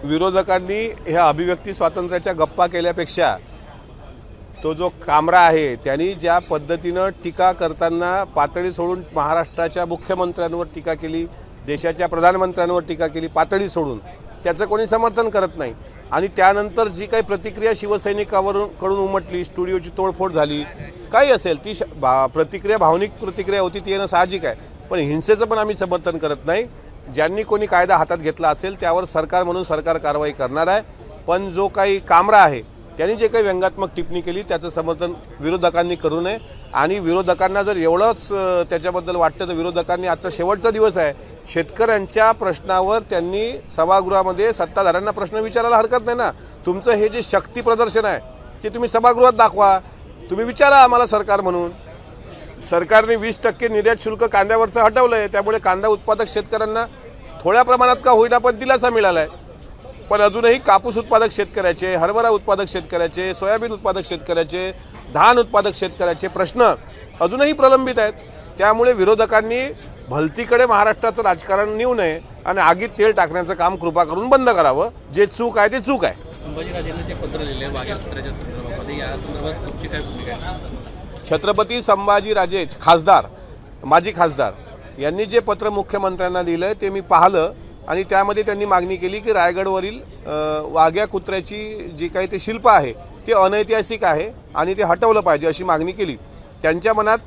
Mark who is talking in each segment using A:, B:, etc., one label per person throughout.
A: विरोधकांनी ह्या अभिव्यक्ती स्वातंत्र्याच्या गप्पा केल्यापेक्षा तो जो कामरा आहे त्यांनी ज्या पद्धतीनं टीका करताना पातळी सोडून महाराष्ट्राच्या मुख्यमंत्र्यांवर टीका केली, देशाच्या प्रधानमंत्र्यांवर टीका केली, पातळी सोडून त्याचं कोणी समर्थन करत नाही। आणि त्यानंतर जी काही प्रतिक्रिया शिवसैनिकांकडून उमटली, स्टुडिओची तोडफोड झाली, काही असेल ती प्रतिक्रिया भावनिक प्रतिक्रिया होती, ती येणं साहजिक आहे। पण हिंसेचं पण आम्ही समर्थन करत नाही। ज्यांनी कोणी कायदा हातात घेतला असेल त्यावर सरकार म्हणून सरकार कारवाई करणार आहे। पण जो काही कामरा आहे त्यांनी जे काही व्यंगात्मक टिप्पणी केली त्याचं समर्थन विरोधकांनी करू नये। आणि विरोधकांना जर एवढंच त्याच्याबद्दल वाटतं तर विरोधकांनी आजचा शेवटचा दिवस आहे, शेतकऱ्यांच्या प्रश्नावर त्यांनी सभागृहामध्ये सत्ताधाऱ्यांना प्रश्न विचारायला हरकत नाही ना। तुमचं हे जे शक्ती प्रदर्शन आहे ते तुम्ही सभागृहात दाखवा, तुम्ही विचारा आम्हाला सरकार म्हणून। सरकारने 20% निर्यात शुल्क कांद्यावरचं हटवलं आहे, त्यामुळे कांदा उत्पादक शेतकऱ्यांना थोड्या प्रमाणात का होईना पण दिलासा मिळाला आहे। पण अजूनही कापूस उत्पादक शेतकऱ्याचे, हरभरा उत्पादक शेतकऱ्याचे, सोयाबीन उत्पादक शेतकऱ्याचे, धान उत्पादक शेतकऱ्याचे प्रश्न अजूनही प्रलंबित आहेत। त्यामुळे विरोधकांनी भलतीकडे महाराष्ट्राचं राजकारण नेऊ नये आणि आगीत तेल टाकण्याचं काम कृपा करून बंद करावं। जे चूक आहे ते चूक आहे।
B: संभाजीराजेंनी जे पत्र लिहिले वाघ्या कुत्र्याच्या संदर्भामध्ये, या संदर्भात तुमची काय भूमिका आहे?
A: छत्रपती संभाजीराजे खासदार, माजी खासदार यांनी जे पत्र मुख्यमंत्र्यांना लिहिलंय ते मी पाहिलं आणि त्यामध्ये त्यांनी मागणी केली की रायगडवरील वाघ्या कुत्र्याची जी काही ते शिल्प आहे ते अनैतिहासिक आहे आणि ते हटवलं पाहिजे अशी मागणी केली। त्यांच्या मनात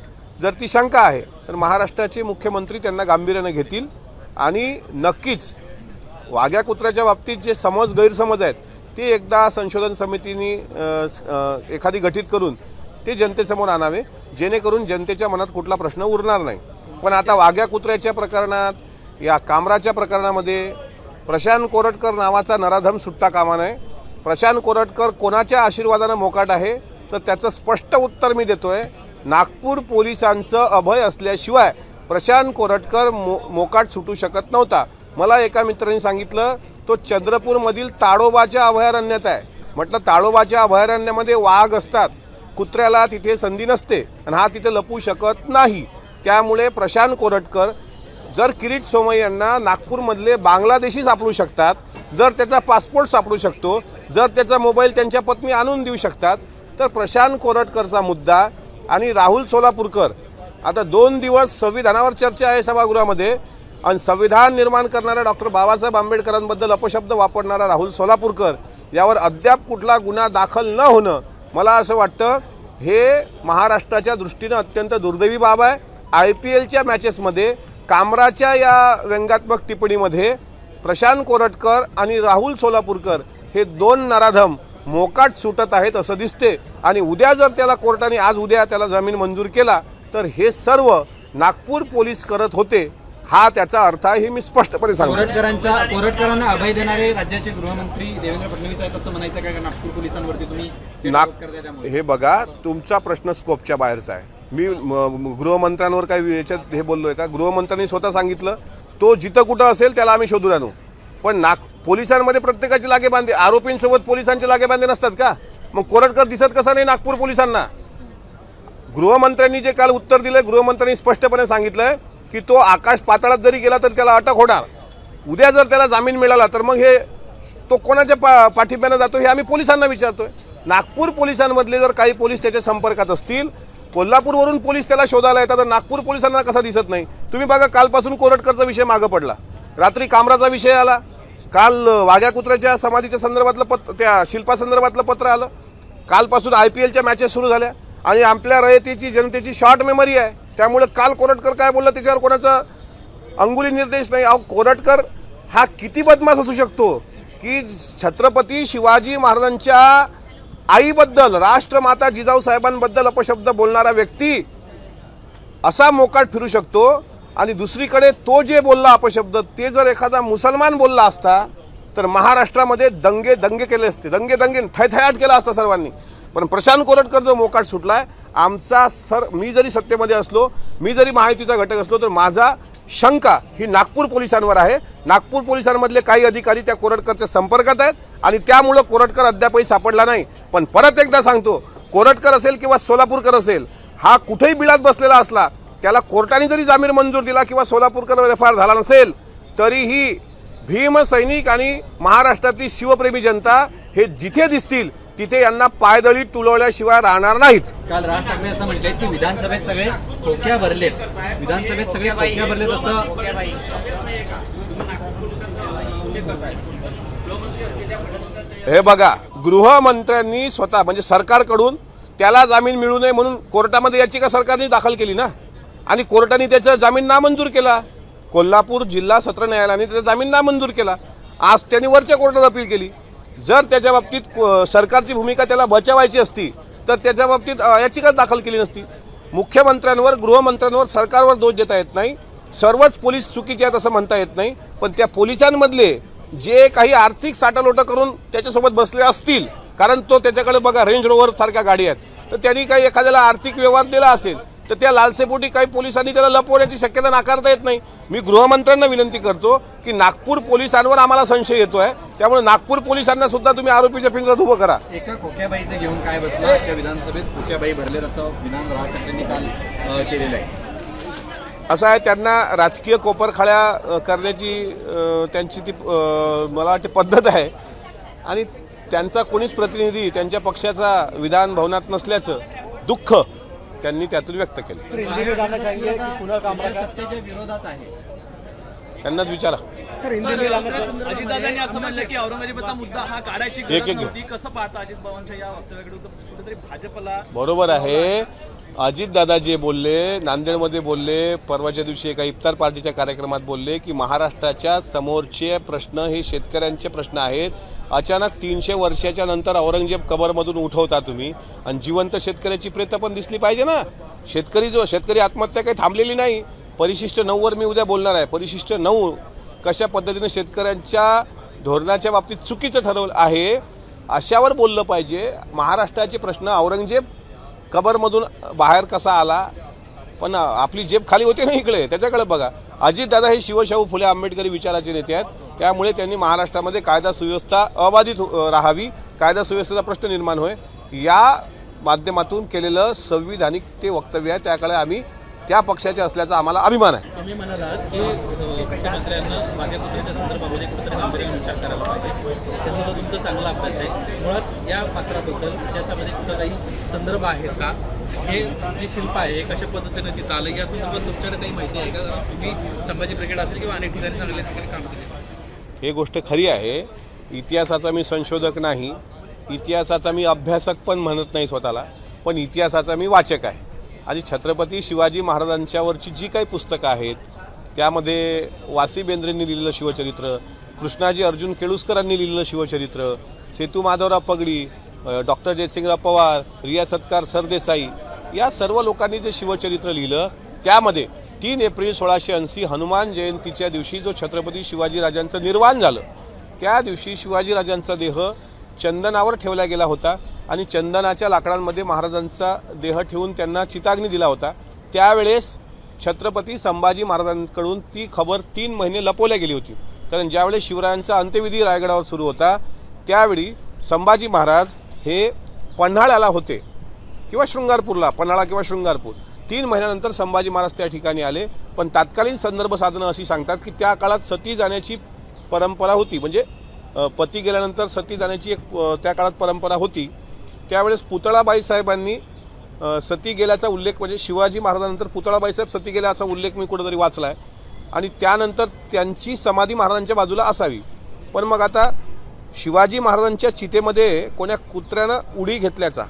A: जर ती शंका आहे तर महाराष्ट्राचे मुख्यमंत्री त्यांना गांभीर्याने घेतील आणि नक्कीच वाघ्या कुत्र्याच्या बाबतीत जे गैरसमज आहेत ते एकदा संशोधन समितीने एखादी गठीत करून ते जनतेसमोर आणावे, जेणेकरून जनतेच्या मनात कुठला प्रश्न उरणार नाही। पण आता वाघ्या कुत्र्याच्या प्रकरणात, या कामराच्या प्रकरणामध्ये प्रशांत कोरटकर नावाचा नराधम सुट्टा कामा नये। प्रशांत कोरटकर कोणाच्या आशीर्वादानं मोकाट आहे तर त्याचं स्पष्ट उत्तर मी देतोय। नागपूर पोलिसांचं अभय असल्याशिवाय प्रशांत कोरटकर मोकाट सुटू शकत नव्हता। मला एका मित्रांनी सांगितलं तो चंद्रपूरमधील ताडोबाच्या अभयारण्यात आहे। म्हटलं ताडोबाच्या अभयारण्यामध्ये वाघ असतात, कुत्र्याला तिथे संधी नसते आणि हा तिथे लपू शकत नाही। त्यामुळे प्रशांत कोरटकर जर किरीट सोमय्या यांना नागपूरमधले बांगलादेशी सापडू शकतात, जर त्याचा पासपोर्ट सापडू शकतो, जर त्याचा मोबाईल त्यांच्या पत्नी आणून देऊ शकतात, तर प्रशांत कोरटकरचा मुद्दा आणि राहुल सोलापूरकर, आता 2 दिवस संविधानावर चर्चा आहे सभागृहामध्ये आणि संविधान निर्माण करणाऱ्या डॉक्टर बाबासाहेब आंबेडकरांबद्दल अपशब्द वापरणारा राहुल सोलापूरकर यावर अद्याप कुठला गुन्हा दाखल न होणं, मला असं वाटतं हे महाराष्ट्राच्या दृष्टीनं अत्यंत दुर्दैवी बाब आहे। IPLच्या मॅचेसमध्ये कामराच्या या व्यंगात्मक टिप्पणीमध्ये प्रशांत कोरटकर आणि राहुल सोलापूरकर हे 2 नराधम मोकाट सुटत आहेत असं दिसते। आणि उद्या जर त्याला कोर्टाने आज उद्या त्याला जामीन मंजूर केला तर हे सर्व नागपूर पोलीस करत होते, हा त्याचा अर्थ आहे, हे मी स्पष्टपणे सांगतो।
B: कोरटकरांना अभय देणारे राज्याचे गृहमंत्री देवेंद्र फडणवीस आहेत असं म्हणायचं काय? नागपूर पोलिसांवरती तुम्ही
A: हे बघा, तुमचा प्रश्न स्कोपच्या बाहेरचा आहे। मी गृहमंत्र्यांवर काही याच्यात हे बोललोय का? गृहमंत्र्यांनी स्वतः सांगितलं तो जिथं कुठं असेल त्याला आम्ही शोधून आणू। पण पोलिसांमध्ये प्रत्येकाचे लागेबांधे, आरोपींसोबत पोलिसांचे लागेबांधे नसतात का? मग कोरटकर दिसत कसा नाही नागपूर पोलिसांना? गृहमंत्र्यांनी जे काल उत्तर दिलंय, गृहमंत्र्यांनी स्पष्टपणे सांगितलंय की तो आकाश पाताळात जरी गेला तर त्याला अटक होणार। उद्या जर त्याला जामीन मिळाला तर मग हे तो कोणाच्या पाठिंब्याने जातो हे आम्ही पोलिसांना विचारतोय। नागपूर पोलिसांमधले जर काही पोलीस त्याच्या संपर्कात असतील, कोल्हापूरवरून पोलीस त्याला शोधायला येतात, तर नागपूर पोलिसांना कसा दिसत नाही? तुम्ही बघा, कालपासून कोरटकरचा विषय मागं पडला, रात्री कामराचा विषय आला, काल वाघ्या कुत्र्याच्या समाधीच्या संदर्भातलं त्या शिल्पासंदर्भातलं पत्र आलं, कालपासून IPLच्या मॅचेस सुरू झाल्या आणि आपल्या रयतेची जनतेची शॉर्ट मेमरी आहे। त्यामुळे काल कोरटकर काय बोलला त्याच्यावर कोणाचा अंगुली निर्देश नाही। अहो, कोरटकर हा किती बदमाश असू शकतो की छत्रपती शिवाजी महाराजांच्या आईबद्दल, राष्ट्रमाता जिजाऊ साहेबांबद्दल अपशब्द बोलणारा व्यक्ती असा मोकाट फिरू शकतो। आणि दुसरीकडे तो जे बोलला अपशब्द ते जर एखादा मुसलमान बोलला असता तर महाराष्ट्रामध्ये दंगे केले असते, दंगे थैथयाट केला असता सर्वांनी। पण प्रशांत कोरटकर जो मोकाट सुटलाय, आमचा मी जरी सत्तेमध्ये असलो, मी जरी महायुतीचा घटक असलो, तर माझा शंका ही नागपूर पोलिसांवर आहे। नागपूर पोलिसांमधले काही अधिकारी त्या कोरटकरच्या संपर्कात आहेत आणि त्यामुळे कोरटकर अद्यापही सापडला नाही। पण परत एकदा सांगतो, कोरटकर असेल किंवा सोलापूरकर असेल, हा कुठेही बिळात बसलेला असला, त्याला कोर्टाने जरी जामीन मंजूर दिला किंवा सोलापूरकर FIR झाला नसेल तरीही भीमसैनिक आणि महाराष्ट्रातली शिवप्रेमी जनता हे जिथे दिसतील तिथे यांना पायदळी तुलवल्याशिवाय राहणार नाहीत.
B: काल राज ठाकरे असं म्हटले की विधानसभेत सगळे खोक्या भरलेत, विधानसभेत सगळे खोक्या भरलेत असं.
A: हे बघा, गृहमंत्र्यांनी स्वतः म्हणजे सरकारकडून त्याला जामीन मिळू नये म्हणून कोर्टामध्ये याचिका सरकारने दाखल केली ना, आणि कोर्टाने त्याचा जामीन नामंजूर केला. कोल्हापूर जिल्हा सत्र न्यायालयाने त्याचा जामीन नामंजूर केला. आज त्यांनी वरच्या कोर्टात अपील केली. जर त्याच्या बाबतीत सरकारची भूमिका त्याला बचावायची असती तर त्याच्या बाबतीत याचिका दाखल केली नसती. मुख्यमंत्र्यांवर, गृहमंत्र्यांवर, सरकारवर दोष देता येत नाही. सर्वच पोलीस चुकीचे आहेत असं म्हणता येत नाही. पण त्या पोलिसांमधले जे काही आर्थिक साठालोटं करून त्याच्यासोबत बसले असतील, कारण तो त्याच्याकडे बघा रेंज रोव्हर सारख्या गाडी आहेत, तर त्यांनी काही एखाद्याला आर्थिक व्यवहार दिला असेल तर त्या लालसेपोटी काही पोलिसांनी त्याला लपवण्याची शक्यता नाकारता येत नाही. मी गृहमंत्र्यांना विनंती करतो की नागपूर पोलिसांवर आम्हाला संशय येतोय, त्यामुळे नागपूर पोलिसांना सुद्धा तुम्ही आरोपीच्या पिंजऱ्यात उभं करा.
B: एका खोक्याबाईचं घेऊन काय बसला, त्या विधानसभेत खोक्याबाई भरलेत असं विधान राज ठाकरेंनी काल केलेलं आहे.
A: असं आहे, त्यांना राजकीय कोपरखाळ्या करण्याची त्यांची ती मला वाटते पद्धत आहे, आणि त्यांचा कोणीच प्रतिनिधी त्यांच्या पक्षाचा विधान भवनात नसल्याचं दुःख त्यांनी त्यातून व्यक्त केलं.
B: सत्तेच्या विरोधात आहे,
A: त्यांनाच विचारा.
C: अजितदादांनी असं म्हणलं की औरंगजेबाचा मुद्दा हा काढायची गरज नव्हती. कसं पाहता अजित पवारांच्या या वक्तव्याकडे? कुठेतरी भाजपला
A: बरोबर आहे. अजितदादा जे बोलले, नांदेडमध्ये बोलले, परवाच्या दिवशी एका इफ्तार पार्टीच्या कार्यक्रमात बोलले की महाराष्ट्राच्या समोरचे प्रश्न हे शेतकऱ्यांचे प्रश्न आहेत. अचानक 300 वर्षाच्या नंतर औरंगजेब कबरमधून उठवता तुम्ही, आणि जिवंत शेतकऱ्याची प्रेतं पण दिसली पाहिजे ना. शेतकरी आत्महत्या काही थांबलेली नाही. परिशिष्ट 9 वर मी उद्या बोलणार आहे. परिशिष्ट 9 कशा पद्धतीने शेतकऱ्यांच्या धोरणाच्या बाबतीत चुकीचं ठरवलं आहे अशावर बोललं पाहिजे. महाराष्ट्राचे प्रश्न, औरंगजेब कबरमधून बाहेर कसा आला, पण आपली जेब खाली होते ना इकडे, त्याच्याकडे बघा. अजितदादा हे शिवशाहू फुले आंबेडकरी विचाराचे नेते आहेत, त्यामुळे त्यांनी महाराष्ट्रामध्ये कायदा सुव्यवस्था अबाधित राहावी, कायदा सुव्यवस्थेचा प्रश्न निर्माण होय या माध्यमातून केलेलं संविधानिक ते वक्तव्य आहे. त्याकडे आम्ही त्या पक्षाचे असल्याचा आम्हाला अभिमान आहे.
C: तुम्ही म्हणालात की मुख्यमंत्र्यांना मागे कुत्र्याच्या संदर्भामध्ये कुठेतरी गांभीर्याने विचार करायला पाहिजे. त्याचा तुमचा चांगला अभ्यास आहे. मुळात या पात्राबद्दल इतिहासामध्ये कुठं काही संदर्भ आहेत का? हे जे शिल्प आहे कशा पद्धतीने तिथं आलं या संदर्भात तुमच्याकडे काही माहिती आहे का? तुम्ही संभाजी ब्रिगेड असेल किंवा अनेक ठिकाणी चांगल्या ठिकाणी काम केले.
A: हे गोष्ट खरी आहे. इतिहासाचा मी संशोधक नाही, इतिहासाचा मी अभ्यासक पण म्हणत नाही स्वतःला, पण इतिहासाचा मी वाचक आहे. आणि छत्रपती शिवाजी महाराजांच्यावरची जी काही पुस्तकं आहेत त्यामध्ये वासी बेंद्रेंनी लिहिलेलं शिवचरित्र, कृष्णाजी अर्जुन केळुसकरांनी लिहिलेलं शिवचरित्र, सेतू माधवराव पगडी, डॉक्टर जयसिंगराव पवार, रिया सत्कार सरदेसाई या सर्व लोकांनी जे शिवचरित्र लिहिलं त्यामध्ये 3 एप्रिल 1680 हनुमान जयंतीच्या दिवशी जो छत्रपती शिवाजीराजांचं निर्वाण झालं त्या दिवशी शिवाजीराजांचा देह चंदनावर ठेवला गेला होता, आणि चंदनाच्या लाकडांमध्ये महाराजांचा देह ठेवून त्यांना चिताग्नी दिला होता. त्यावेळेस छत्रपती संभाजी महाराजांकडून ती खबर 3 महिने लपवल्या गेली होती. कारण ज्यावेळेस शिवरायांचा अंत्यविधी रायगडावर सुरू होता त्यावेळी संभाजी महाराज हे पन्हाळ्याला होते किंवा शृंगारपूरला, पन्हाळा किंवा शृंगारपूर. 3 महिन्यानंतर संभाजी महाराज त्या ठिकाणी आले. पण तत्कालीन संदर्भ साधनं अशी सांगतात की त्या काळात सती जाण्याची परंपरा होती, म्हणजे पती गेल्यानंतर सती जाण्याची एक त्या काळात परंपरा होती. त्यावेळेस पुतळाबाई साहेबांनी सती गेल्याचा उल्लेख, म्हणजे शिवाजी महाराजांनंतर पुतळाबाई साहेब सती गेल्या असा उल्लेख मी कुठेतरी वाचला आहे, आणि त्यानंतर त्यांची समाधी महाराजांच्या बाजूला असावी. पण मग आता शिवाजी महाराजांच्या चितेमध्ये कोण्या कुत्र्यानं उडी घेतल्याचा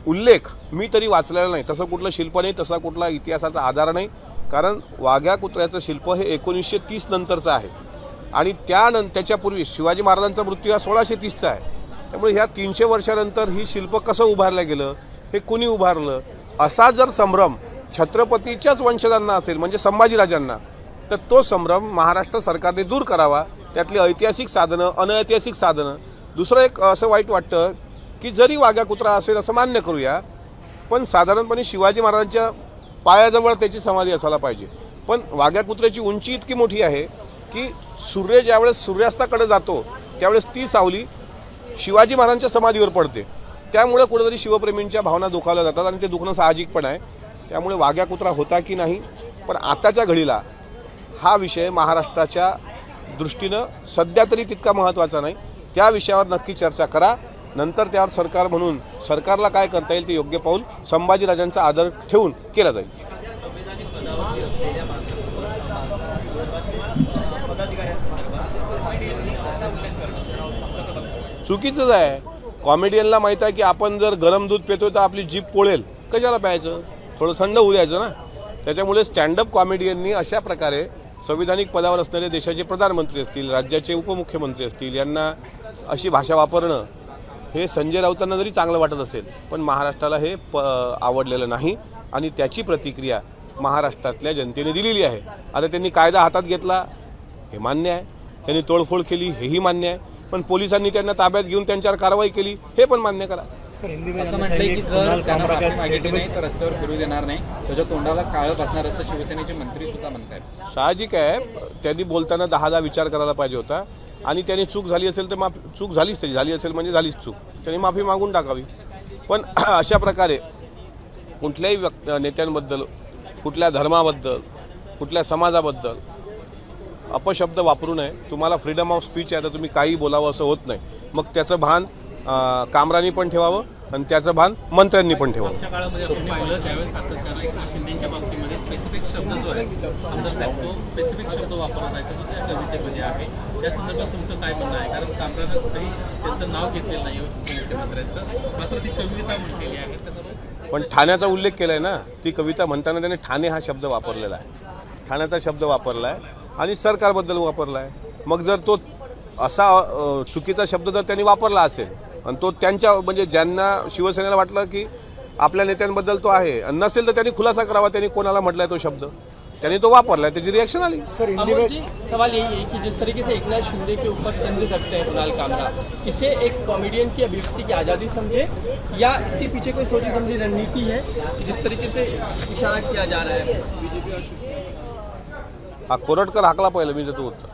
A: उल्लेख मी तरी वाचलेला नाही. तसं कुठलं शिल्प नाही, तसा कुठला इतिहासाचा आधार नाही. कारण वाघ्या कुत्र्याचं शिल्प हे 1930 नंतरचं आहे, आणि त्याच्यापूर्वी शिवाजी महाराजांचा मृत्यू हा 1630चा आहे. त्यामुळे ह्या 300 वर्षानंतर ही शिल्प कसं उभारलं गेलं, हे कुणी उभारलं, असा जर संभ्रम छत्रपतीच्याच वंशजांना असेल म्हणजे संभाजीराजांना, तर तो संभ्रम महाराष्ट्र सरकारने दूर करावा. त्यातली ऐतिहासिक साधनं, अनैतिहासिक साधनं. दुसरं एक असं वाईट वाटतं की जरी वाघ्या कुत्रा असेल असं मान्य करूया, पण साधारणपणे शिवाजी महाराजांच्या पायाजवळ त्याची समाधी असायला पाहिजे. पण वाघ्या कुत्र्याची उंची इतकी मोठी आहे की सूर्य ज्यावेळेस सूर्यास्ताकडे जातो त्यावेळेस ती सावली शिवाजी महाराजांच्या समाधीवर पडते. त्यामुळे कुठेतरी शिवप्रेमींच्या भावना दुखावल्या जातात, आणि ते दुखणं साहजिक पण आहे. त्यामुळे वाघ्या कुत्रा होता की नाही, पण आताच्या घडीला हा विषय महाराष्ट्राच्या दृष्टीनं सध्या तरी तितका महत्त्वाचा नाही. त्या विषयावर नक्की चर्चा करा. नंतर त्यावर सरकार म्हणून सरकारला काय करता येईल ते योग्य पाऊल संभाजीराजांचा आदर ठेवून केला जाईल. चुकीचंच आहे. कॉमेडियनला माहीत आहे की आपण जर गरम दूध पितोय तर आपली जीभ पोळेल, कशाला प्यायचं, थोडं थंड होऊ द्यायचं ना. त्याच्यामुळे स्टँडअप कॉमेडियननी अशा प्रकारे संविधानिक पदावर असणारे देशाचे प्रधानमंत्री असतील, राज्याचे उपमुख्यमंत्री असतील, यांना अशी भाषा वापरणं हे संजय राऊतांना जरी चांगलं वाटत असेल पण महाराष्ट्राला हे आवडलेलं नाही आणि त्याची प्रतिक्रिया महाराष्ट्रातल्या जनतेने दिलेली आहे. आता त्यांनी कायदा हातात घेतला हे मान्य आहे, त्यांनी तोडफोड केली हेही मान्य आहे, पण पोलिसांनी त्यांना ताब्यात घेऊन त्यांच्यावर कारवाई केली हे पण मान्य करा.
B: असं म्हटलंय की जर त्यांना माफी मागितली नाही तर रस्त्यावर फिरू देणार नाही, त्याच्या तोंडाला काळं बसणार असं शिवसेनेचे मंत्री सुद्धा म्हणतात.
A: साहजिक आहे, त्यांनी बोलताना 10दा विचार करायला पाहिजे होता आणि त्यांनी चूक झाली असेल तर चूक झालीच, त्याची झाली असेल म्हणजे झालीच चूक, त्यांनी माफी मागून टाकावी. पण अशा प्रकारे कुठल्याही नेत्यांबद्दल, कुठल्या धर्माबद्दल, कुठल्या समाजाबद्दल अपशब्द वापरू नये. तुम्हाला फ्रीडम ऑफ स्पीच आहे तर तुम्ही काही बोलावं असं होत नाही. मग त्याचं भान कामरांनी पण ठेवावं आणि त्याचं भान मंत्र्यांनी पण ठेवावं.
C: मागच्या काळामध्ये आपण पाहिलं त्यावेळेस सातत्यानं एकनाथ शिंदेच्या बाबतीमध्ये स्पेसिफिक शब्द जो आहे आमदार साहेब तो स्पेसिफिक शब्द वापरत आहे तो त्या कवितेमध्ये आहे. या संदर्भात तुमचं काय म्हणणं आहे? कारण कामरानं कुठेही त्यांचं नाव घेतलेलं नाही मुख्यमंत्र्यांचं, मात्र ती कविता म्हटलेली आहे. त्याच्यामुळे
A: पण ठाण्याचा उल्लेख केला आहे ना, ती कविता म्हणताना त्याने ठाणे हा शब्द वापरलेला आहे, ठाण्याचा शब्द वापरला आहे आणि सरकारबद्दल वापरला आहे. मग जर तो असा चुकीचा शब्द जर त्यांनी वापरला असेल आणि तो त्यांच्या म्हणजे ज्यांना शिवसेनेला वाटलं की आपल्या नेत्यांबद्दल तो आहे आणि नसेल तर त्यांनी खुलासा करावा, त्यांनी कोणाला म्हटलाय तो शब्द, त्यांनी तो वापरलाय, त्याची रिएक्शन आली.
D: अमोल जी, सवाल यही है कि जिस तरीके से एकनाथ शिंदे के ऊपर तंज करते हैं कुणाल कामरा, इसे एक कॉमेडियन की अभिव्यक्ति की आज़ादी समझे या इसके पीछे कोई सोची समझी रणनीति है जिस तरीके से इशारा किया जा रहा है बीजेपी और शिवसेना?
A: हा कोरटकर हाकला पहिलं मी देतो उत्तर.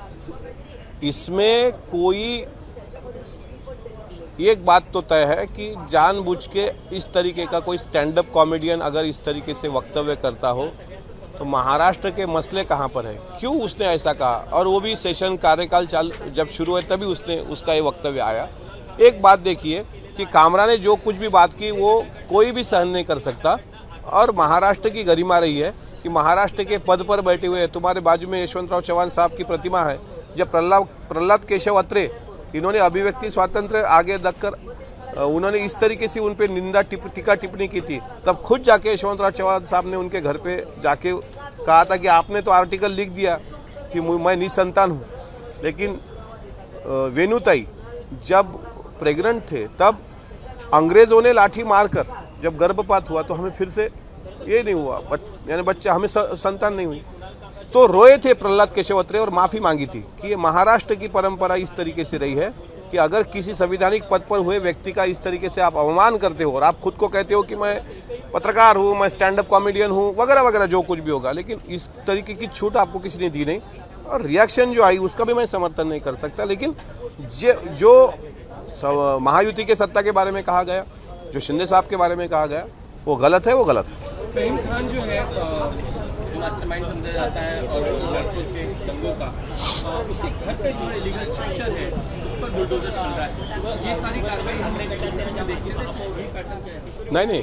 A: इसमें कोई एक बात तो तय है कि जानबूझ के इस तरीके का कोई स्टैंड अप कॉमेडियन अगर इस तरीके से वक्तव्य करता हो तो महाराष्ट्र के मसले कहाँ पर है, क्यों उसने ऐसा कहा, और वो भी सेशन कार्यकाल जब शुरू हुआ तभी उसका ये वक्तव्य आया. एक बात देखिए कि कामरा ने जो कुछ भी बात की वो कोई भी सहन नहीं कर सकता और महाराष्ट्र की गरिमा रही है कि महाराष्ट्र के पद पर बैठे हुए तुम्हारे बाजू में यशवंतराव चौहान साहब की प्रतिमा है. जब प्रहलाद केशव अत्रे इन्होंने अभिव्यक्ति स्वातंत्र्य आगे रखकर उन्होंने इस तरीके से उन पे निंदा टीका टिप्पणी की थी, तब खुद जाके यशवंतराव चौहान साहब ने उनके घर पे जाके कहा था कि आपने तो आर्टिकल लिख दिया कि मैं निसंतान हूँ, लेकिन वेणुताई जब प्रेग्नेंट थे तब अंग्रेज़ों ने लाठी मारकर जब गर्भपात हुआ तो हमें फिर से ये नहीं हुआ, यानी बच्चा हमें संतान नहीं हुई, तो रोए थे प्रहलाद केशव अत्रे और माफ़ी मांगी थी कि ये महाराष्ट्र की परंपरा इस तरीके से रही है कि अगर किसी संवैधानिक पद पर हुए व्यक्ति का इस तरीके से आप अवमान करते हो और आप खुद को कहते हो कि मैं पत्रकार हूँ, मैं स्टैंड अप कॉमेडियन हूँ वगैरह वगैरह जो कुछ भी होगा, लेकिन इस तरीके की छूट आपको किसी ने दी नहीं और रिएक्शन जो आई उसका भी मैं समर्थन नहीं कर सकता. लेकिन जो महायुति के सत्ता के बारे में कहा गया, जो शिंदे साहब के बारे में कहा गया, वो गलत है, वो गलत है.
D: फहीम खान जो है मास्टरमाइंड समझा जाता है और नागपुर के दंगों का, उसके घर पे जो है लीगल स्ट्रक्चर है उस पर बुलडोजर चल रहा है. ये सारी कार्रवाई हमने देखी थी, यही पैटर्न क्या है?
A: नहीं,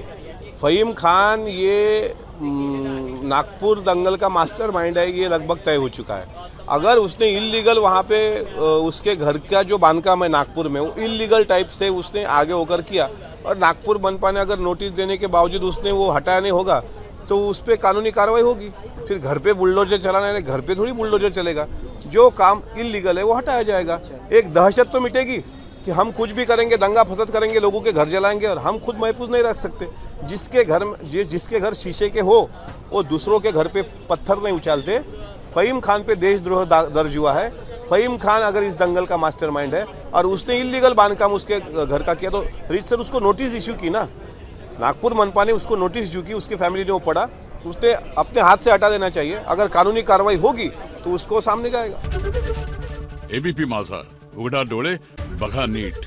A: फहीम खान ये नागपुर दंगल का मास्टरमाइंड है, ये लगभग तय हो चुका है. अगर उसने इलीगल वहाँ पे उसके घर का जो बांधकाम है नागपुर में वो इलीगल टाइप से उसने आगे होकर किया और नागपुर मनपा ने अगर नोटिस देने के बावजूद उसने वो हटाया नहीं होगा तो उस पर कानूनी कार्रवाई होगी. फिर घर पे बुलडोजर चलाना है, घर पे थोड़ी बुलडोजर चलेगा. जो काम इलीगल है वो हटाया जाएगा. एक दहशत तो मिटेगी कि हम कुछ भी करेंगे, दंगा फसद करेंगे, लोगों के घर जलाएंगे और हम खुद महफूज नहीं रख सकते. जिसके घर शीशे के हो वो दूसरों के घर पे पत्थर नहीं उछालते. फहीम खान पे देशद्रोह दर्ज हुआ है. फहीम खान अगर इस दंगल का मास्टरमाइंड है और उसने इलीगल बांधकाम उसके घर का किया तो रीतसर उसको नोटिस इश्यू की ना, नागपुर मनपा ने उसको नोटिस इश्यू की, उसकी फैमिली ने वो पढ़ा, उसने अपने हाथ से हटा देना चाहिए. अगर कानूनी कार्रवाई होगी तो उसको सामने जाएगा.
E: एबीपी माझा, उघडा डोळे बघा नीट.